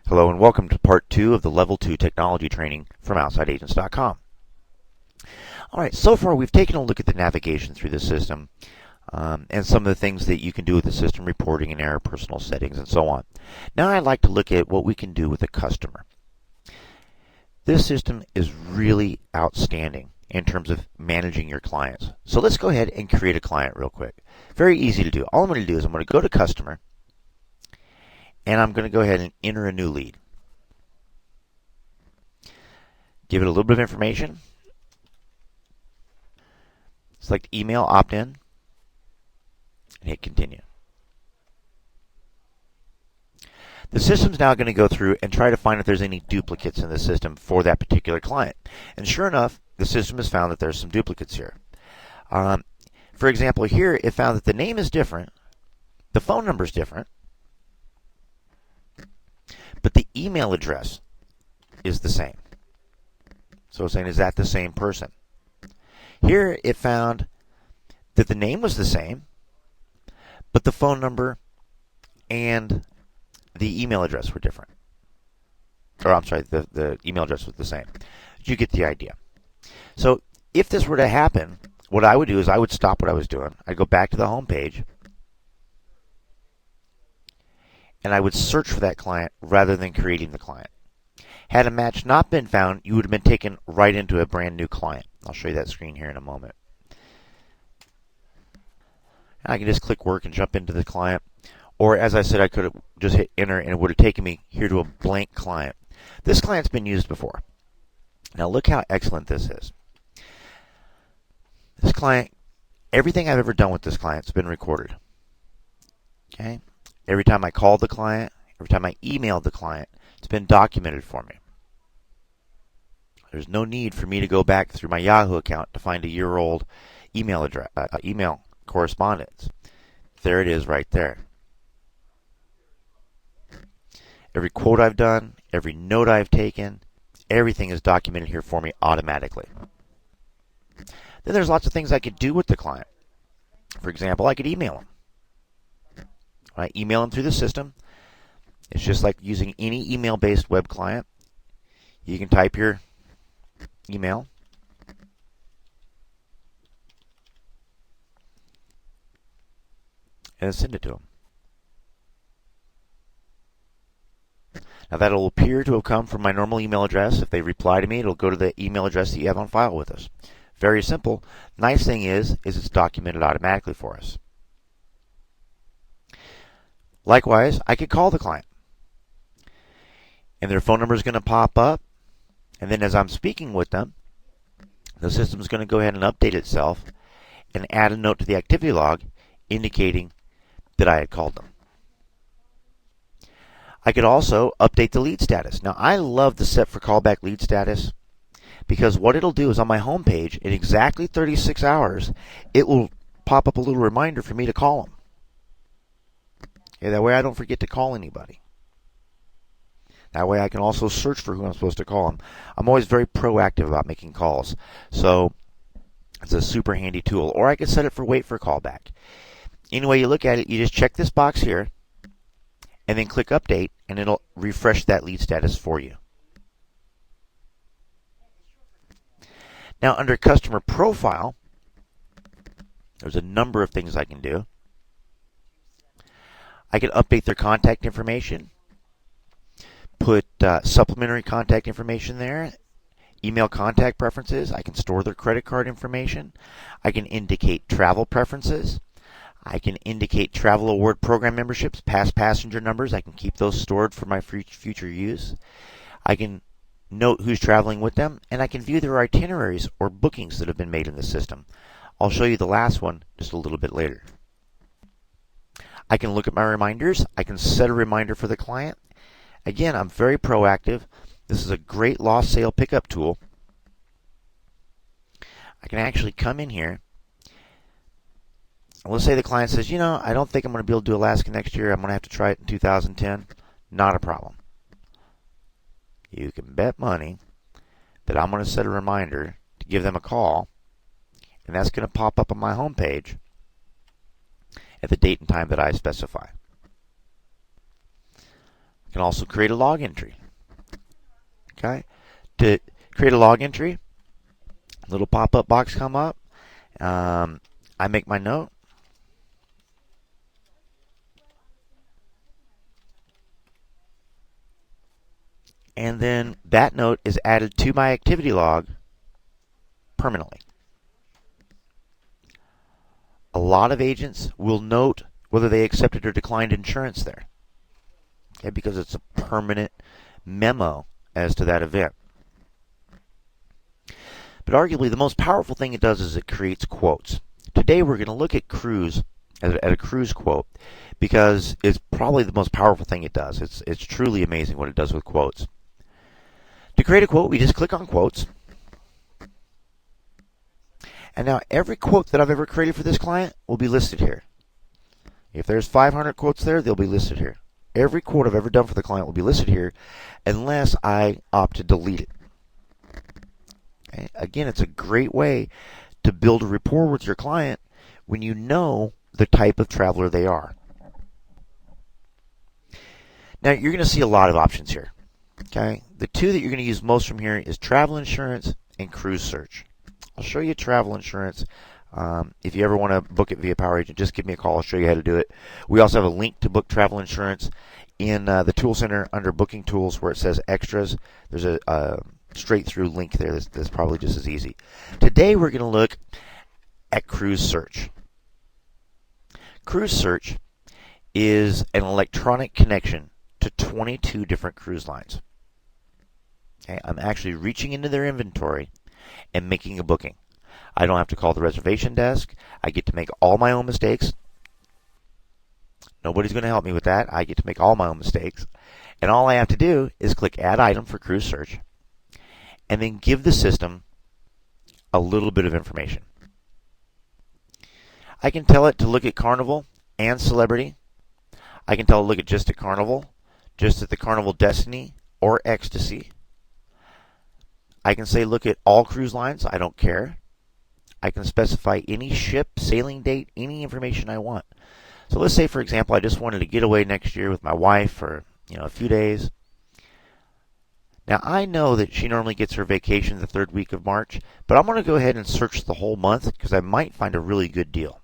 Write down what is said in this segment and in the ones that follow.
Hello and welcome to part 2 of the Level 2 technology training from OutsideAgents.com. Alright, so far we've taken a look at the navigation through the system and some of the things that you can do with the system, reporting and error, personal settings, and so on. Now I'd like to look at what we can do with a customer. This system is really outstanding in terms of managing your clients. So let's go ahead and create a client real quick. Very easy to do. All I'm going to do is I'm going to go to Customer, and I'm going to go ahead and enter a new lead. Give it a little bit of information. Select Email Opt-in, and hit Continue. The system's now going to go through and try to find if there's any duplicates in the system for that particular client. And sure enough, the system has found that there's some duplicates here. For example, here it found that the name is different, the phone number is different, but the email address is the same. So it's saying, is that the same person? Here it found that the name was the same, but the phone number and the email address were different. Or I'm sorry, the email address was the same. You get the idea. So if this were to happen, what I would do is I would stop what I was doing. I'd go back to the home page, and I would search for that client rather than creating the client. Had a match not been found, you would have been taken right into a brand new client. I'll show you that screen here in a moment. I can just click work and jump into the client. Or as I said, I could have just hit enter and it would have taken me here to a blank client. This client's been used before. Now look how excellent this is. This client, everything I've ever done with this client has been recorded. Okay? Every time I called the client, every time I emailed the client, it's been documented for me. There's no need for me to go back through my Yahoo account to find a year-old email address, email correspondence. There it is right there. Every quote I've done, every note I've taken, everything is documented here for me automatically. Then there's lots of things I could do with the client. For example, I could email them. When I email them through the system, it's just like using any email-based web client. You can type your email, and send it to them. Now that'll appear to have come from my normal email address. If they reply to me, it'll go to the email address that you have on file with us. Very simple. Nice thing is it's documented automatically for us. Likewise, I could call the client, and their phone number is going to pop up, and then as I'm speaking with them, the system is going to go ahead and update itself and add a note to the activity log indicating that I had called them. I could also update the lead status. Now, I love the set for callback lead status because what it'll do is on my home page, in exactly 36 hours, it will pop up a little reminder for me to call them. Okay, that way I don't forget to call anybody. That way I can also search for who I'm supposed to call them. I'm always very proactive about making calls. So it's a super handy tool. Or I could set it for wait for callback. Any way you look at it, you just check this box here and then click update and it'll refresh that lead status for you. Now under customer profile, there's a number of things I can do. I can update their contact information, put supplementary contact information there, email contact preferences. I can store their credit card information. I can indicate travel preferences. I can indicate travel award program memberships, past passenger numbers. I can keep those stored for my future use. I can note who's traveling with them, and I can view their itineraries or bookings that have been made in the system. I'll show you the last one just a little bit later. I can look at my reminders. I can set a reminder for the client. Again, I'm very proactive. This is a great lost sale pickup tool. I can actually come in here. Let's say the client says, I don't think I'm going to be able to do Alaska next year. I'm going to have to try it in 2010. Not a problem. You can bet money that I'm going to set a reminder to give them a call, and that's going to pop up on my home page at the date and time that I specify. can also create a log entry. Okay, to create a log entry, little pop-up box come up. I make my note. And then that note is added to my activity log permanently. A lot of agents will note whether they accepted or declined insurance there, okay, because it's a permanent memo as to that event. But arguably, the most powerful thing it does is it creates quotes. Today, we're going to look at cruise, at a cruise quote, because it's probably the most powerful thing it does. It's truly amazing what it does with quotes. To create a quote, we just click on quotes. And now every quote that I've ever created for this client will be listed here. If there's 500 quotes there, they'll be listed here. Every quote I've ever done for the client will be listed here unless I opt to delete it. Okay? Again, it's a great way to build a rapport with your client when you know the type of traveler they are. Now, you're going to see a lot of options here. Okay, the two that you're going to use most from here is travel insurance and cruise search. I'll show you travel insurance. If you ever want to book it via Power Agent, just give me a call. I'll show you how to do it. We also have a link to book travel insurance in the Tool Center under Booking Tools where it says Extras. There's a straight through link there that's probably just as easy. Today we're going to look at cruise search. Cruise search is an electronic connection to 22 different cruise lines. Okay, I'm actually reaching into their inventory and making a booking. I don't have to call the reservation desk. I get to make all my own mistakes. Nobody's going to help me with that. I get to make all my own mistakes. And all I have to do is click Add Item for Cruise Search and then give the system a little bit of information. I can tell it to look at Carnival and Celebrity. I can tell it to look at just at Carnival, just at the Carnival Destiny or Ecstasy. I can say look at all cruise lines. I don't care. I can specify any ship, sailing date, any information I want. So let's say, for example, I just wanted to get away next year with my wife for a few days. Now, I know that she normally gets her vacation the third week of March, but I'm going to go ahead and search the whole month because I might find a really good deal.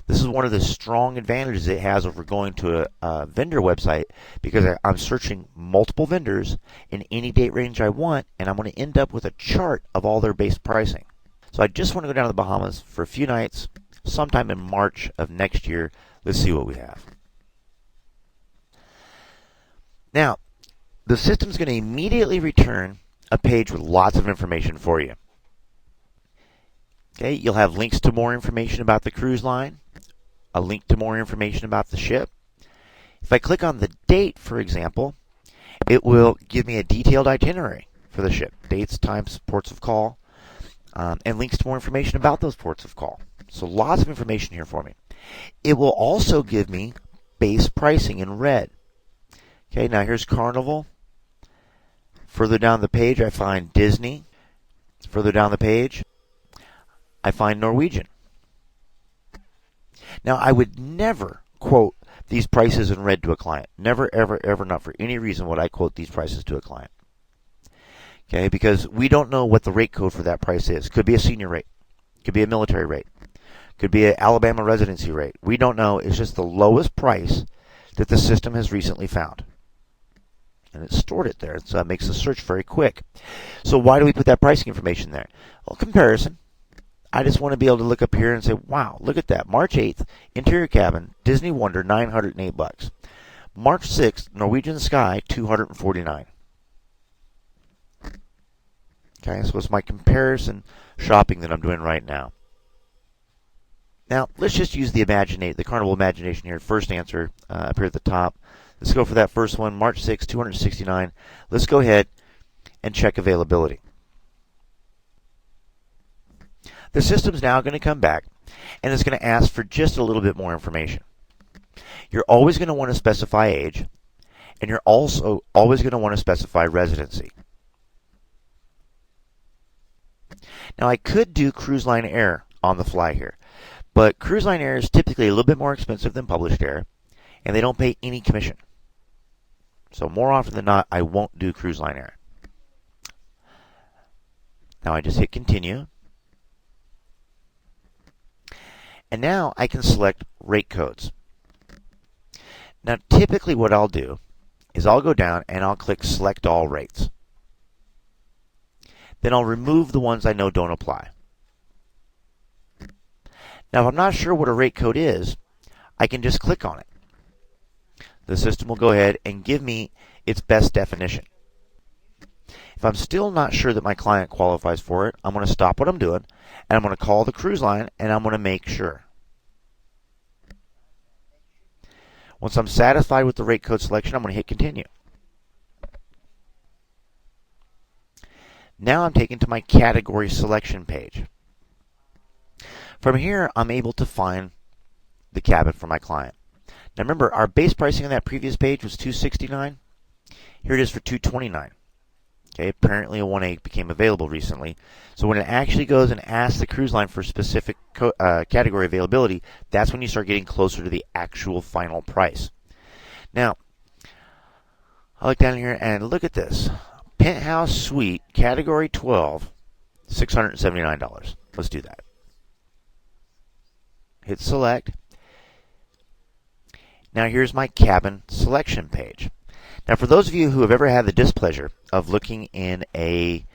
This is one of the strong advantages it has over going to a vendor website because I'm searching multiple vendors in any date range I want, and I'm going to end up with a chart of all their base pricing. So I just want to go down to the Bahamas for a few nights sometime in March of next year. Let's see what we have. Now, the system's going to immediately return a page with lots of information for you. Okay, you'll have links to more information about the cruise line, a link to more information about the ship. If I click on the date, for example, it will give me a detailed itinerary for the ship, dates, times, ports of call, and links to more information about those ports of call. So lots of information here for me. It will also give me base pricing in red. Okay, now here's Carnival. Further down the page, I find Disney. Further down the page, I find Norwegian. Now, I would never quote these prices in red to a client. Never, ever, ever, not for any reason would I quote these prices to a client. Okay, because we don't know what the rate code for that price is. Could be a senior rate. Could be a military rate. Could be an Alabama residency rate. We don't know. It's just the lowest price that the system has recently found. And it's stored it there. So it makes the search very quick. So why do we put that pricing information there? Well, comparison. I just want to be able to look up here and say, wow, look at that. March 8th, interior cabin, Disney Wonder, $908. March 6th, Norwegian Sky, $249. Okay, so it's my comparison shopping that I'm doing right now. Now, let's just use the Carnival Imagination here. First answer up here at the top. Let's go for that first one, March 6th, $269. Let's go ahead and check availability. The system's now going to come back, and it's going to ask for just a little bit more information. You're always going to want to specify age, and you're also always going to want to specify residency. Now, I could do cruise line air on the fly here, but cruise line air is typically a little bit more expensive than published air, and they don't pay any commission. So more often than not, I won't do cruise line air. Now I just hit continue. And now I can select rate codes. Now typically what I'll do is I'll go down and I'll click select all rates. Then I'll remove the ones I know don't apply. Now if I'm not sure what a rate code is, I can just click on it. The system will go ahead and give me its best definition. If I'm still not sure that my client qualifies for it, I'm going to stop what I'm doing and I'm going to call the cruise line and I'm going to make sure. Once I'm satisfied with the rate code selection, I'm going to hit continue. Now I'm taken to my category selection page. From here, I'm able to find the cabin for my client. Now remember, our base pricing on that previous page was $269. Here it is for $229. Okay, apparently a 1A became available recently. So when it actually goes and asks the cruise line for specific category availability, that's when you start getting closer to the actual final price. Now, I look down here and look at this. Penthouse Suite, Category 12, $679. Let's do that. Hit select. Now here's my cabin selection page. Now for those of you who have ever had the displeasure of looking in a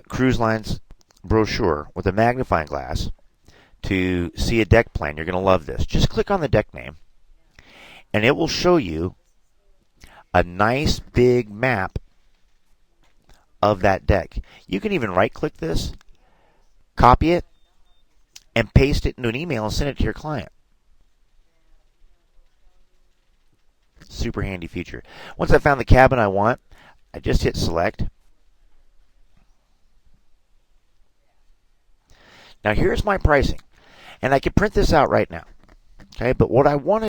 cruise line's brochure with a magnifying glass to see a deck plan, you're going to love this. Just click on the deck name and it will show you a nice big map of that deck. You can even right click this, copy it, and paste it into an email and send it to your client. Super handy feature. Once I found the cabin I want, I just hit select. Now here's my pricing. And I can print this out right now. Okay, but what I want to